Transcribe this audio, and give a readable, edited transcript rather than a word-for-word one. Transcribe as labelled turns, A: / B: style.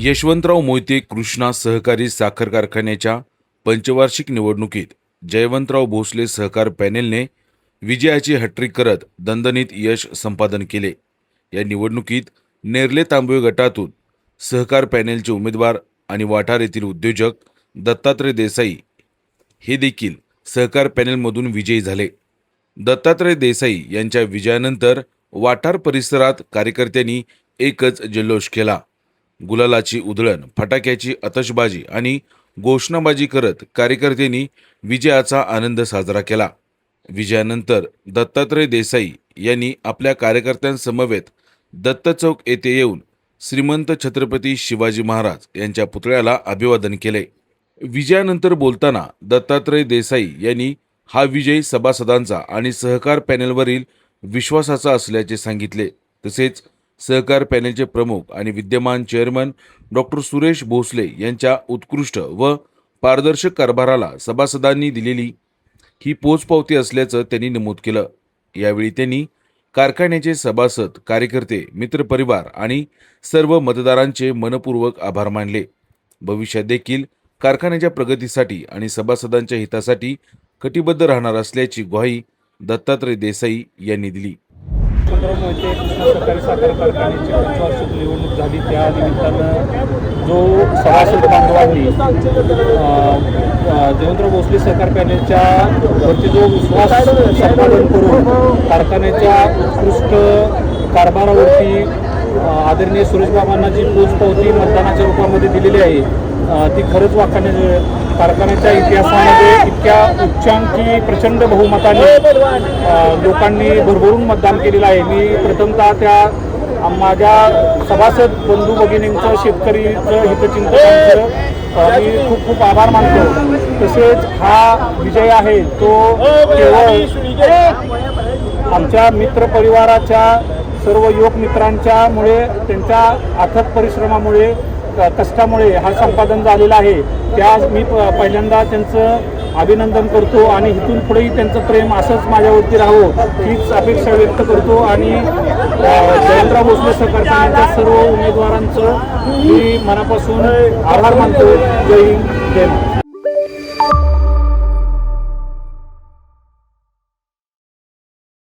A: यशवंतराव मोहिते कृष्णा सहकारी साखर कारखान्याच्या पंचवार्षिक निवडणुकीत जयवंतराव भोसले सहकार पॅनेलने विजयाची हॅट्रिक करत दणदणीत यश संपादन केले। या निवडणुकीत नेरले तांबवे गटातून सहकार पॅनेलचे उमेदवार आणि वाठार येथील उद्योजक दत्तात्रय देसाई हे देखील सहकार पॅनेलमधून विजयी झाले। दत्तात्रय देसाई यांच्या विजयानंतर वाठार परिसरात कार्यकर्त्यांनी एकच जल्लोष केला। गुलालाची उधळण, फटाक्याची आतषबाजी आणि घोषणाबाजी करत कार्यकर्त्यांनी विजयाचा आनंद साजरा केला। विजयानंतर दत्तात्रय देसाई यांनी आपल्या कार्यकर्त्यांसमवेत दत्त चौक येथे येऊन श्रीमंत छत्रपती शिवाजी महाराज यांच्या पुतळ्याला अभिवादन केले। विजयानंतर बोलताना दत्तात्रय देसाई यांनी हा विजय सभासदांचा आणि सहकार पॅनेलवरील विश्वासाचा असल्याचे सांगितले। तसेच सहकार पॅनेलचे प्रमुख आणि विद्यमान चेअरमन डॉक्टर सुरेश भोसले यांच्या उत्कृष्ट व पारदर्शक कारभाराला सभासदांनी दिलेली ही पोचपावती असल्याचं त्यांनी नमूद केलं। यावेळी त्यांनी कारखान्याचे सभासद, कार्यकर्ते, मित्रपरिवार आणि सर्व मतदारांचे मनपूर्वक आभार मानले। भविष्यात देखील कारखान्याच्या प्रगतीसाठी आणि सभासदांच्या हितासाठी कटिबद्ध राहणार असल्याची ग्वाही दत्तात्रय देसाई यांनी दिली।
B: यशवंतराव मोहिते कृष्णा सहकारी साखर कारखान्याची पंचवार्षिक निवडणूक झाली, त्या निमित्तानं जो सभासद बांधवांनी जयवंतराव भोसले सहकार पॅनेलच्या वरती जो विश्वास संपादन करून कारखान्याच्या उत्कृष्ट कारभारावरती आदरणीय सुरेश बाबांना जी पोचपावती मतदानाच्या रूपामध्ये दिलेली आहे ती खरंच कारखान्याच्या इतिहासामध्ये इतक्या उच्चांकी प्रचंड बहुमताने लोकांनी भरभरून मतदान केलेलं आहे। मी प्रथमतः त्या माझ्या सभासद बंधू भगिनींचं, शेतकरीचं, हितचिंतकांचं मी खूप खूप आभार मानतो। तसेच हा विजय आहे तो केवळ आमच्या मित्रपरिवाराच्या सर्व युवक मित्रांच्यामुळे, त्यांच्या अथक परिश्रमामुळे, कष्टामुळे हा संपादन झालेला आहे। त्या मी पहिल्यांदा त्यांचं अभिनंदन करतो आणि इथून पुढेही त्यांचं प्रेम असंच माझ्यावरती राहावं हीच अपेक्षा व्यक्त करतो आणि जयवंतराव भोसले सहकार पॅनेलच्या सर्व उमेदवारांचं मी मनापासून आभार मानतो। जय हिंद, जय महाराष्ट्र।